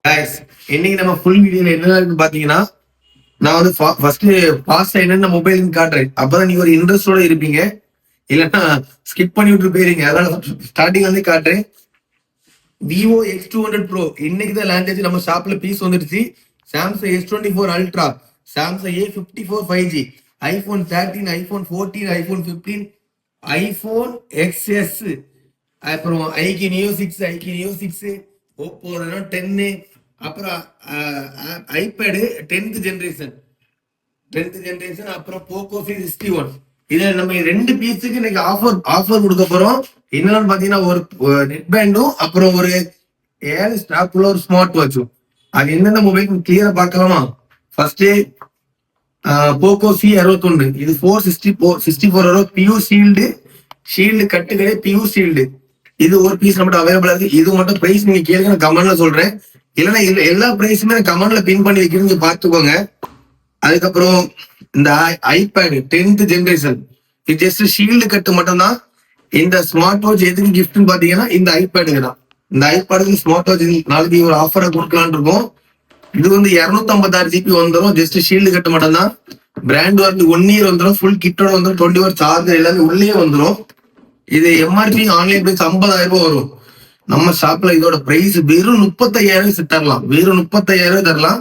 Guys, இன்னைக்கு நம்ம full வீடியோல என்ன இருக்குன்னு பாத்தீங்கன்னா, நான் வந்து ஃபர்ஸ்ட் பாஸ்ட் என்னென்ன மொபைல் காட்டுறேன். அப்பதான் நீங்க ஒரு இன்ட்ரெஸ்டோட இருப்பீங்க. இல்லைன்னா ஸ்கிப் பண்ணி விட்டு போயிருங்க. அதனால ஸ்டார்டிங் வந்து காட்டுறேன். விவோ X200 Pro இன்னைக்கு தான் லான்ச் நம்ம ஷாப்ல பீஸ் வந்துருச்சு. Samsung S24 Ultra, Samsung A54 5G, iPhone 13, iPhone 14, iPhone 15, iPhone XS, அப்புறம் ஐக்கி நியோ 6, ஐக்கி நியோ 6, ஓப்போ ரெனோ 10, அப்புறம் ஐபேடு 10th ஜெனரேஷன், அப்புறம் போக்கோ C61. இதுல நம்ம ரெண்டு பீஸுக்கு இன்னைக்கு ஆஃபர் கொடுக்க போறோம். என்னன்னு பாத்தீங்கன்னா, ஒரு நெட் பேண்டும் அப்புறம் ஒரு 7 ஸ்டாக்குள்ள ஒரு ஸ்மார்ட் வாட்சும். அது எந்தெந்த மொபைல் கிளியரா பார்க்கலாமா? ஃபர்ஸ்ட் போக்கோ C61, இது 464 பியூர் ஷீல்டு கட்டுகளே பியூர் ஷீல்டு. இது ஒரு பீஸ் மட்டும் அவைலபிளா இருக்கு. இது மட்டும் பிரைஸ் நீங்க கேளுங்க, நான் கமெண்ட்ல சொல்றேன். இல்லைன்னா எல்லா பிரைஸுமே கமெண்ட்ல பின் பண்ணி வைக்கிறீங்க, பாத்துக்கோங்க. அதுக்கப்புறம் இந்த ஐபேடு 10th ஜெனரேஷன், இது ஜஸ்ட் ஷீல்டு கட்டு மட்டும்தான். இந்த ஸ்மார்ட் வாட்ச் எதுக்கு கிஃப்ட்னு பாத்தீங்கன்னா இந்த ஐபேடுக்கு தான். இந்த ஐபேடுக்கு ஸ்மார்ட் வாட்ச் நாளைக்கு ஒரு ஆஃபரை கொடுக்கலான் இருக்கோம். இது வந்து 256 GB வந்துடும். ஜஸ்ட் ஷீல்டு கட்டு மட்டும் தான். பிராண்ட் வந்து 1 year வந்துடும். ஃபுல் கிட்டோட வந்துடும். 20 hour சார்ஜர் எல்லாமே உள்ளே வந்துடும். இது எம்ஆர்பி ஆன்லைன் பிரைஸ் 50,000 ரூபாய் வரும். நம்ம ஷாப்ல இதோட பிரைஸ் வெறும் 35,000 தரலாம். வெறும் 35,000 தரலாம்.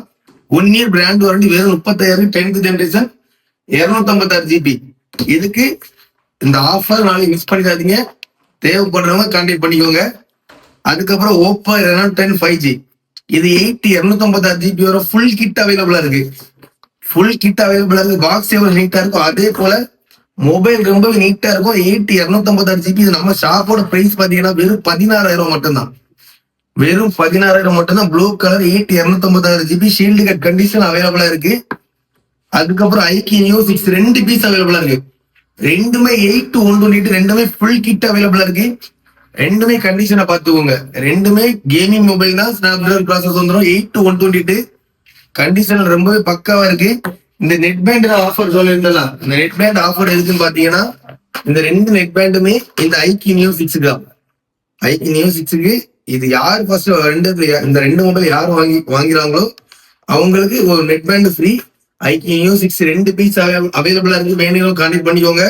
1 year பிராண்ட் வாரண்டி வெறும் 35,000. 10th generation 256 GB. இதுக்கு இந்த ஆஃபர் நாளைக்கு மிஸ் பண்ணிடாதீங்க. தேவைப்படுறவங்க கான்டாக்ட் பண்ணிக்கோங்க. அதுக்கப்புறம் ஓப்போ ரெனோ 10 5G, இது 256 GB வர ஃபுல் கிட் அவைலபிளா இருக்கு. ஃபுல் கிட் அவைலபிளா இருக்கு. பாக்ஸ் எவ்வளவு நீட்டா இருக்கும் அதே போல மொபைல் ரொம்பவே நீட்டா இருக்கும். 256 GB. இது நம்ம ஷாப்போட பிரைஸ் பாத்தீங்கன்னா வெறும் 16,000 மட்டும்தான். வெறும் 16,000 மட்டும்தான். Blue colour 256 GB shield cut condition அவைலபிளா இருக்கு. அதுக்கப்புறம் ஐக்கி நியோ 6 2 பீஸ் அவைலபிளா இருக்கு. ரெண்டுமே 8 to 128, ரெண்டுமே ஃபுல் கிட் அவைலபிளா இருக்கு. ரெண்டுமே கண்டிஷனை பாத்துக்கோங்க. ரெண்டுமே கேமிங் மொபைல் தான். ஸ்னாப்டிராகன் ப்ராசஸ் வந்துடும். 8 to 128 கண்டிஷன் ரொம்பவே பக்காவா இருக்கு. இந்த நெட் பேண்ட் ஆஃபர் சொல்லியிருந்தா, இந்த நெட் பேண்ட் ஆஃபர் எதுக்குன்னு பாத்தீங்கன்னா, இந்த ரெண்டு நெட் பேண்டுமே இந்த ஐக்கி நியோ 6 தான். ஐக்கி நியோ 6க்கு இது யார் ஃபர்ஸ்ட் இந்த ரெண்டு மொபைல் யார் வாங்கிறாங்களோ அவங்களுக்கு ஒரு net band free. IQOO Neo 6 2 piece அவைலபிளா இருக்கு. வேணும் கான்டாக்ட் பண்ணிக்கோங்க.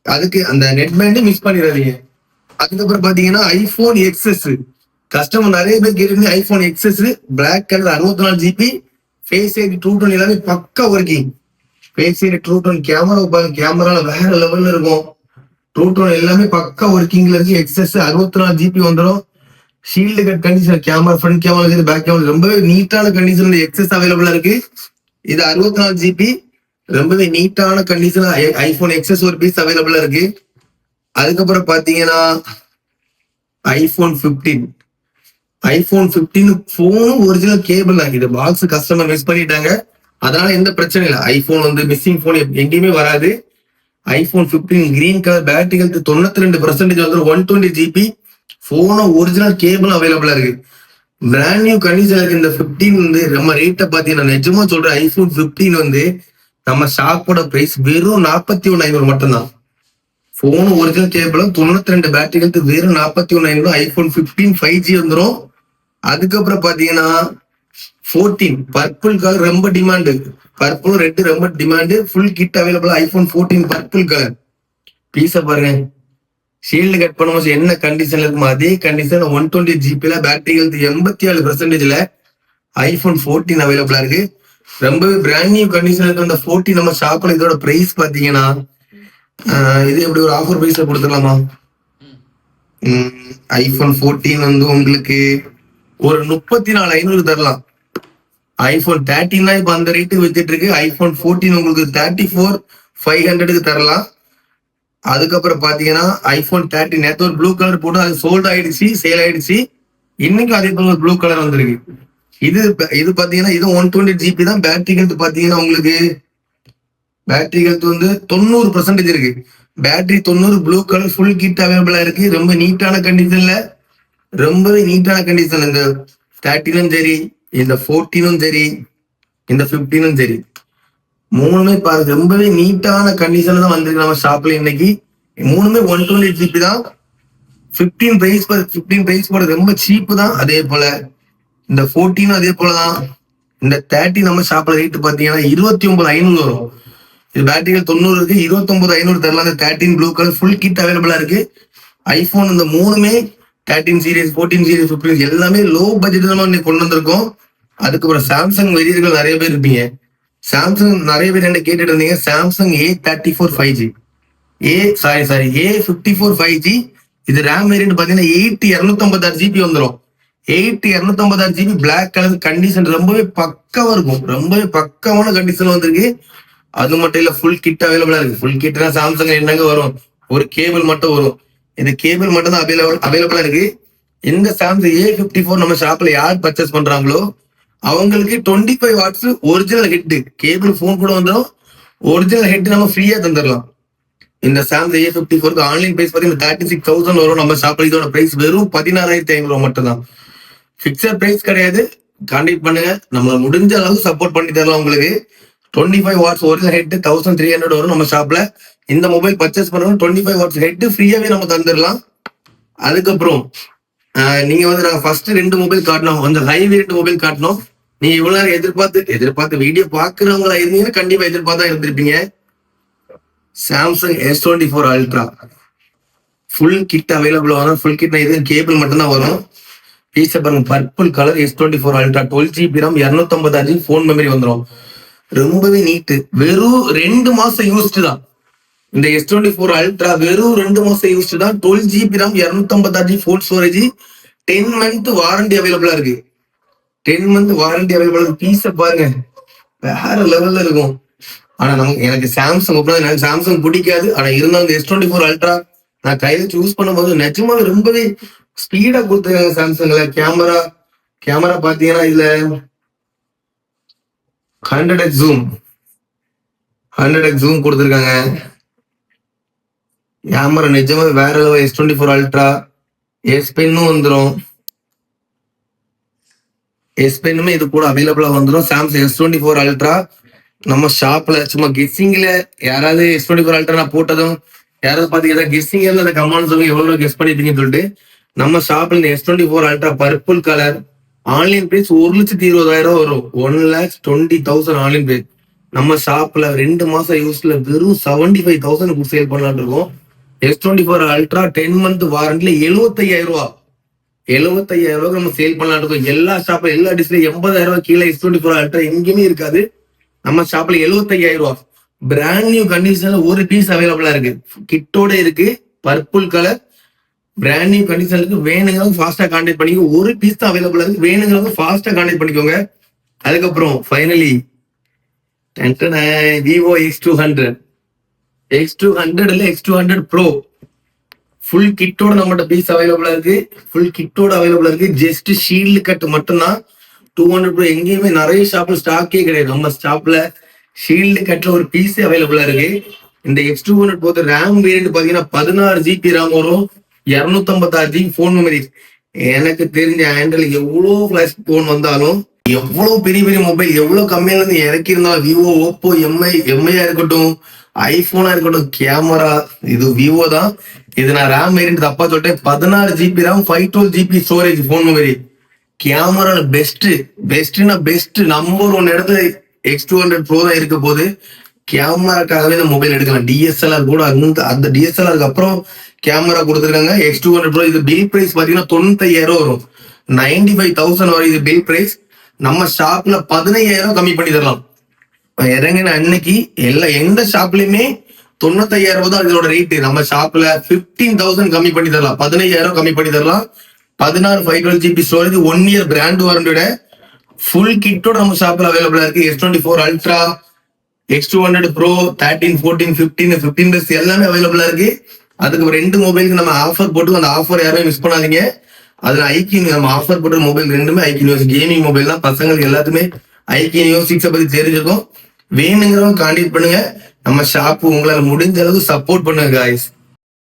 அதுக்கு அந்த நெட் பேண்ட் மிஸ் பண்ணிடாதீங்க. அதுக்கப்புறம் பாத்தீங்கன்னா ஐபோன் XS, கஸ்டமர் நிறைய பேர் கேட்டு iPhone XS black colour 64 GB face ID true tone எல்லாமே பக்கா working. Face ID true tone கேமரால வேற லெவல்ல இருக்கும். ட்ரூ டோன் எல்லாமே பக்கா ஒர்க்கிங்ல இருக்கு. XS 64 GB வந்துடும். Shield cut condition, camera front camera back camera ரொம்பவே நீட்டான கண்டிஷன்ல XS அவைலபிளா இருக்கு. இது 64 GB ரொம்பவே நீட்டான கண்டிஷன். ஐபோன் XS ஒரு பீஸ் அவைலபிளா இருக்கு. அதுக்கப்புறம் பாத்தீங்கன்னா ஐபோன் 15 போனும் ஒரிஜினல் கேபிள் தான். இது பாக்ஸ் கஸ்டமர் மிஸ் பண்ணிட்டாங்க, அதனால எந்த பிரச்சனை இல்லை. ஐபோன் வந்து மிஸ்ஸிங் போன் எங்கேயுமே வராது. IPhone 15 green colour, battery health 92% வந்து 120 GB. போனும் ஒரிஜினல் கேபிள் அவைலபிளா இருக்கு. பிராண்ட் நியூ கண்டிஷன் இருக்கு. இந்த 15 வந்து நம்ம ரேட்டை பாத்தீங்கன்னா, நிஜமா சொல்றேன், ஐபோன் 15 வந்து நம்ம ஷாப்போட பிரைஸ் வெறும் 41,500 மட்டும்தான். Phone original cable 92 battery health வெறும் 41,500. ஐபோன் 15 5G வந்துடும். அதுக்கப்புறம் பாத்தீங்கன்னா 14 பர்பிள் கலர் ரொம்ப டிமாண்டு. பர்பிள் ரெட் ரொம்ப demand. Full kit available. IPhone 14 purple colour piece பாருங்க. ஷீல்டு கட் பண்ணும்போது என்ன கண்டிஷன்ல இருக்குமோ அதே கண்டிஷன் 120 GB பேட்டரி ஹெல்த் 87%. ஐபோன் 14 அவைலபிளா இருக்கு. ரொம்பவே பிராண்ட் நியூ கண்டிஷன் இருக்கு. அந்த 14 நம்ம ஷாப்ல இதோட பிரைஸ் பாத்தீங்கன்னா, இது எப்படி ஒரு ஆஃபர் பிரைஸ்ல கொடுத்துடலாமா? ஐபோன் 14 வந்து உங்களுக்கு ஒரு 34,500 தரலாம். ஐபோன் 13 தான் இப்ப அந்த ரேட்டுக்கு வித்துட்டு இருக்கு. ஐபோன் 14 உங்களுக்கு 34,500 தரலாம். அதுக்கப்புறம் பாத்தீங்கன்னா ஐபோன் 13 நேற்று ஒரு ப்ளூ கலர் போட்டு அது சோல்ட் ஆயிடுச்சு, சேல் ஆயிடுச்சு. இன்னைக்கும் அதே போல ஒரு ப்ளூ கலர் வந்திருக்கு. இது பாத்தீங்கன்னா இது 120 GB தான். பேட்டரி ஹெல்த் பாத்தீங்கன்னா உங்களுக்கு பேட்டரி ஹெல்த் வந்து 90% இருக்கு. Battery 90, blue colour full kit அவைலபிளா இருக்கு. ரொம்ப நீட்டான கண்டிஷன்ல, ரொம்பவே நீட்டான கண்டிஷன். இந்த 13ம் சரி, இந்த 14ம் சரி, இந்த 15ம் சரி, மூணுமே பாருங்க ரொம்பவே நீட்டான கண்டிஷன்ல தான் வந்திருக்கு நம்ம ஷாப்ல இன்னைக்கு. மூணுமே 120 GB தான். 15 பிரைஸ் போட ரொம்ப சீப்பு தான். அதே போல இந்த 14 அதே போலதான். இந்த 30 நம்ம ஷாப்ல ரேட் பாத்தீங்கன்னா 29,500 வரும். இது பேட்டரிகள் 90 இருக்கு, 29,500 தரலாம். இந்த 13 ப்ளூ கலர் ஃபுல் கிட் அவைலபிளா இருக்கு. ஐபோன் இந்த மூணுமே 13 சீரிஸ், 14 சீரிஸ், 15 எல்லாமே லோ பட்ஜெட் தான் கொண்டு வந்திருக்கோம். அதுக்கப்புறம் சாம்சங் வெறியர்கள் நிறைய பேர் இருப்பீங்க. சாம்சங் நிறைய பேர் என்ன கேட்டுட்டு இருந்தீங்க. Samsung A34 5G, A54 5G. இது ரேம் வேரியன்ட் பாத்தீங்கன்னா 8 256 GB வந்துடும். 8 256 GB பிளாக் கலர் கண்டிஷன் ரொம்பவே பக்காவா இருக்கும். ரொம்பவே பக்காவான கண்டிஷன் வந்திருக்கு. அது மட்டும் இல்ல ஃபுல் கிட் அவைலபிளா இருக்கு. ஃபுல் கிட்னா சாம்சங் என்னங்க வரும், ஒரு கேபிள் மட்டும் வரும். இந்த கேபிள் மட்டும் தான் அவைலபிளா இருக்கு. இந்த சாம்சங் A54 நம்ம ஷாப்ல யார் பர்ச்சேஸ் பண்றாங்களோ அவங்களுக்கு 25 watts original head cable phone கூட வந்துடும். ஒரிஜினல் ஹெட் நம்ம ஃப்ரீயா தந்துடலாம். இந்த சாம்சங் A54 ஆன்லைன் பிரைஸ் பாத்தீங்கன்னா 36,000 வரும். நம்ம ஷாப்ல இதோட பிரைஸ் வெறும் 16,500 மட்டும் தான். பிக்சர் பிரைஸ் கிடையாது. கான்டாக்ட் பண்ணுங்க, நம்ம முடிஞ்ச அளவுக்கு சப்போர்ட் பண்ணி தரலாம் உங்களுக்கு. 25 வாட்ஸ் ஒரிஜினல் ஹெட் 1300 வரும் நம்ம ஷாப்ல. இந்த மொபைல் பர்ச்சேஸ் பண்ணணும் 25 வாட்ஸ் ஹெட் ஃப்ரீயாவே நம்ம தந்துடலாம். அதுக்கப்புறம் நீங்க வந்து நாங்க ஃபர்ஸ்ட் 2 மொபைல் காட்டணும், கொஞ்சம் ஹை வேரியன்ட் மொபைல் காட்டணும். நீங்க இவ்வளவு நேரம் எதிர்பார்த்து வீடியோ பாக்குறவங்களா இருந்தீங்கன்னா கண்டிப்பா எதிர்பார்த்தா இருந்திருப்பீங்க. Samsung S24 ultra full kit available வரும். ஃபுல் கிட் இது கேபிள் மட்டும் தான் வரும். பீஸ் பாருங்க, purple colour S24 ultra 12 GB RAM 256 phone memory வந்துடும். ரொம்பவே நீட்டு. வெறும் 2 மாசம் யூஸ்டு தான். இந்த S24 அல்ட்ரா வெறும் 2 மாசம் யூஸ்டு தான். 12 GB RAM 256 phone storage, 10 month warranty அவைலபிளா இருக்கு. 10 month வாரண்டி அவைலபிளா இருக்கு. பீஸ பாருங்க, வேற லெவல்ல இருக்கும். ஆனா எனக்கு சாம்சங் பிடிக்காது. ஆனா இருந்தாலும் இந்த S24 அல்ட்ரா நான் கையில யூஸ் பண்ணும்போது நிஜமாவே ரொம்பவே ஸ்பீடா கொடுத்துருக்காங்க. சாம்சங்ல கேமரா பாத்தீங்கன்னா இதுல 100x ஜூம் கொடுத்துருக்காங்க. கேமரா நிஜமாவே வேற லெவல். S24 அல்ட்ரா S பென்னும் வந்துடும். S பென்னுமே இது கூட அவைலபிளா வந்துடும். சாம்சங் S24 அல்ட்ரா நம்ம ஷாப்ல சும்மா கெஸ்ஸிங்ல யாராவது S24 அல்ட்ரா நான் போட்டதும் யாராவது பாத்தீங்கன்னா கெஸ்ஸிங்ல அந்த கமெண்ட் சொல்லுங்க எவ்வளவு கெஸ் பண்ணிருப்பீங்கன்னு சொல்லிட்டு. நம்ம ஷாப்ல இந்த S24 ultra purple colour online price 1,20,000 வரும். 1,20,000 ஆன்லைன் பிரைஸ். நம்ம ஷாப்ல 2 மாசம் யூஸ்ல வெறும் 75,000 சேல் பண்ணலாம்னு இருக்கோம். S24 அல்ட்ரா 10 month வாரண்டில 75,000 நம்ம சேல் பண்ணலாம் இருக்கோம். எல்லா ஷாப்ல எல்லா டிஸ்பிளே 80,000 கீழே S24 அல்ட்ரா எங்கேயுமே இருக்காது. நம்ம ஷாப்ல 75,000 பிராண்ட் நியூ கண்டிஷன்ல ஒரு பீஸ் அவைலபிளா இருக்கு. கிட்டோட இருக்கு. பர்பிள் கலர் பிராண்ட் நியூ கண்டிஷன்ல இருக்கு. வேணுங்கிறவங்க ஃபாஸ்டா கான்டாக்ட் பண்ணிக்கோ. ஒரு பீஸ் தான் அவைலபிளா இருக்கு. வேணுங்கிறவங்க ஃபாஸ்டா கான்டாக்ட் பண்ணிக்கோங்க. அதுக்கப்புறம் ஃபைனலி Vivo X200 இல்ல X200 Pro ஃபுல் கிட்டோட நம்மகிட்ட பீஸ் அவைலபிளா இருக்கு. ஜஸ்ட் ஷீல்டு கட் மட்டும்தான். 200 Pro எங்கேயுமே நிறைய ஷாப்ல ஸ்டாக்கே கிடையாது. நம்ம ஷாப்ல ஷீல்டு கட்ல ஒரு பீஸ் அவைலபிளா இருக்கு. இந்த X200 Pro ரேம் வேரியன்ட் பாத்தீங்கன்னா 16 GB RAM வரும். 256 GB போன் மெமரி. எனக்கு தெரிஞ்ச ஆண்ட்ராய்டு எவ்வளவு பிளாஷ் போன் வந்தாலும், எவ்வளவு பெரிய பெரிய மொபைல் எவ்வளவு கம்மியா இருந்து இறக்கி இருந்தாலும், விவோ, ஓப்போ, எம்ஐயா இருக்கட்டும், ஐபோனா இருக்கட்டும், கேமரா இது விவோ தான். இது நான் ரேம் வேரியன்ட் தப்பா சொல்லிட்டேன். 16 GB RAM 512 GB storage phone memory. Camera best number 1 இடத்துல X200 Pro தான் இருக்க போது. கேமராக்காகவே இந்த மொபைல் எடுக்கலாம். டிஎஸ்எல்ஆர் கூட அந்த டிஎஸ்எல்ஆருக்கு அப்புறம் கேமரா கொடுத்துருக்காங்க. X200 Pro இது பில் பிரைஸ் பாத்தீங்கன்னா 95,000 வரும். 95,000 வரும் இது பில் பிரைஸ். நம்ம ஷாப்ல 15,000 கம்மி பண்ணி தரலாம். இறங்கின அன்னைக்கு எந்த ஷாப்லயுமே 95,000 தான் இதோட ரேட்டு. நம்ம ஷாப்ல 15,000 கம்மி பண்ணி தரலாம். 15,000 கம்மி பண்ணி தரலாம். 16 512 GB ஸ்டோரேஜ், 1 year பிராண்ட் வாரண்டியோட ஃபுல் கிட்டோட நம்ம ஷாப்ல அவைலபிளா இருக்கு. S24 ultra, X200 Pro, 13, 14, 15 plus எல்லாமே அவைலபிளா இருக்கு. அதுக்கு 2 மொபைலுக்கு நம்ம ஆஃபர் போட்டு, அந்த ஆஃபர் யாரும் மிஸ் பண்ணாதீங்க. அதுல ஐக்கியூ நம்ம ஆஃபர் போட்ட மொபைல் ரெண்டுமே ஐக்கியூ நியூஸ் கேமிங் மொபைல் தான். பசங்களுக்கு எல்லாத்துமே ஐக்கியூ நியூஸ் 6 பத்தி தெரிஞ்சிருக்கும். வேணுங்கிறவங்க கான்டாக்ட் பண்ணுங்க. நம்ம ஷாப்பு உங்களால முடிஞ்ச அளவுக்கு சப்போர்ட் பண்ணுங்க காய்ஸ்.